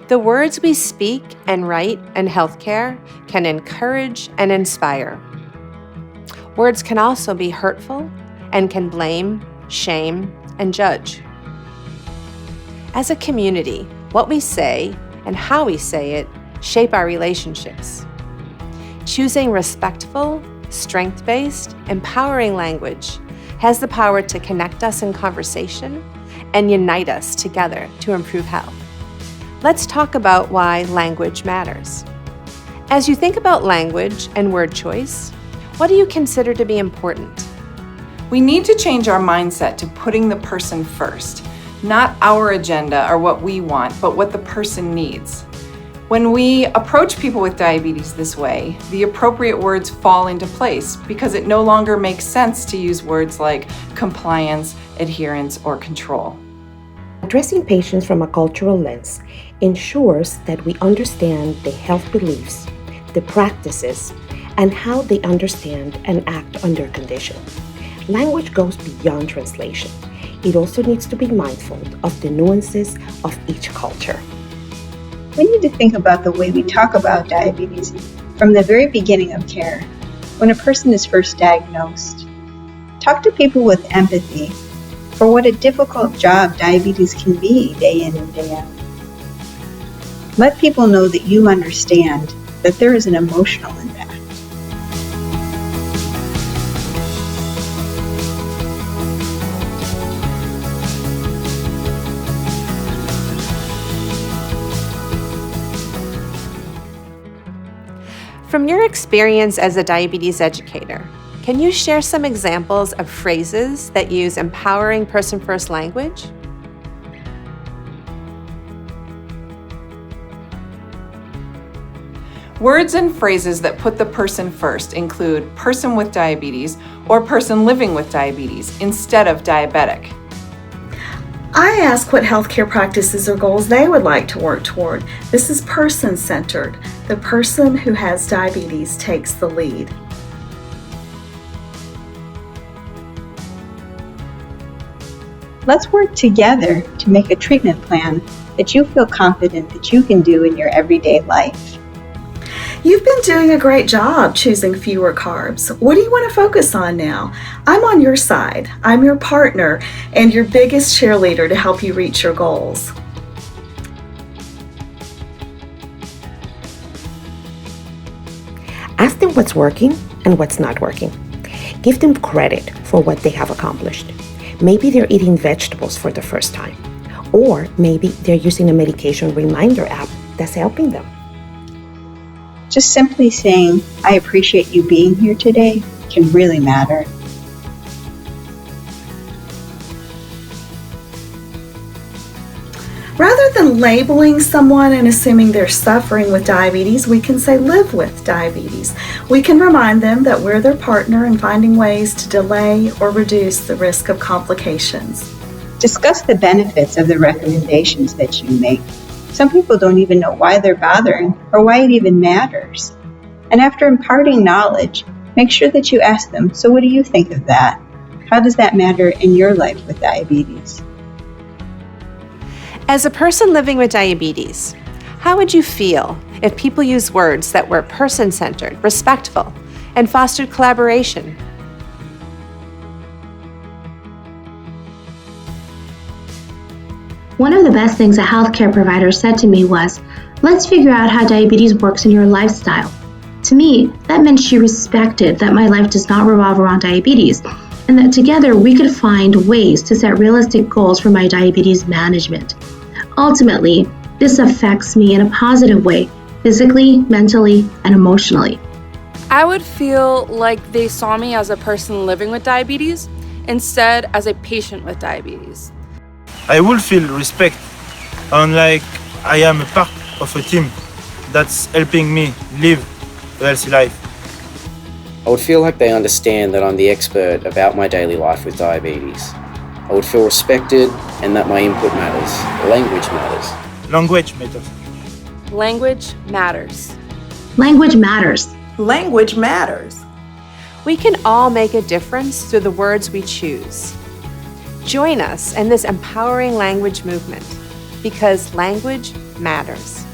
The words we speak and write in healthcare can encourage and inspire. Words can also be hurtful and can blame, shame, and judge. As a community, what we say and how we say it shape our relationships. Choosing respectful, strength-based, empowering language has the power to connect us in conversation and unite us together to improve health. Let's talk about why language matters. As you think about language and word choice, what do you consider to be important? We need to change our mindset to putting the person first, not our agenda or what we want, but what the person needs. When we approach people with diabetes this way, the appropriate words fall into place because it no longer makes sense to use words like compliance, adherence, or control. Addressing patients from a cultural lens ensures that we understand the health beliefs, the practices, and how they understand and act under condition. Language goes beyond translation. It also needs to be mindful of the nuances of each culture. We need to think about the way we talk about diabetes from the very beginning of care, when a person is first diagnosed. Talk to people with empathy for what a difficult job diabetes can be day in and day out. Let people know that you understand that there is an emotional impact. From your experience as a diabetes educator, can you share some examples of phrases that use empowering person-first language? Words and phrases that put the person first include person with diabetes or person living with diabetes instead of diabetic. I ask what healthcare practices or goals they would like to work toward. This is person-centered. The person who has diabetes takes the lead. Let's work together to make a treatment plan that you feel confident that you can do in your everyday life. You've been doing a great job choosing fewer carbs. What do you want to focus on now? I'm on your side. I'm your partner and your biggest cheerleader to help you reach your goals. Ask them what's working and what's not working. Give them credit for what they have accomplished. Maybe they're eating vegetables for the first time, or maybe they're using a medication reminder app that's helping them. Just simply saying, "I appreciate you being here today," can really matter. Rather than labeling someone and assuming they're suffering with diabetes, we can say live with diabetes. We can remind them that we're their partner in finding ways to delay or reduce the risk of complications. Discuss the benefits of the recommendations that you make. Some people don't even know why they're bothering or why it even matters. And after imparting knowledge, make sure that you ask them, "So what do you think of that? How does that matter in your life with diabetes?" As a person living with diabetes, how would you feel if people used words that were person-centered, respectful, and fostered collaboration? One of the best things a healthcare provider said to me was, "Let's figure out how diabetes works in your lifestyle." To me, that meant she respected that my life does not revolve around diabetes, and that together we could find ways to set realistic goals for my diabetes management. Ultimately, this affects me in a positive way, physically, mentally, and emotionally. I would feel like they saw me as a person living with diabetes instead as a patient with diabetes. I will feel respect and like I am a part of a team that's helping me live a healthy life. I would feel like they understand that I'm the expert about my daily life with diabetes. I would feel respected and that my input matters. Language matters. Language matters. Language matters. Language matters. Language matters. We can all make a difference through the words we choose. Join us in this empowering language movement. because language matters.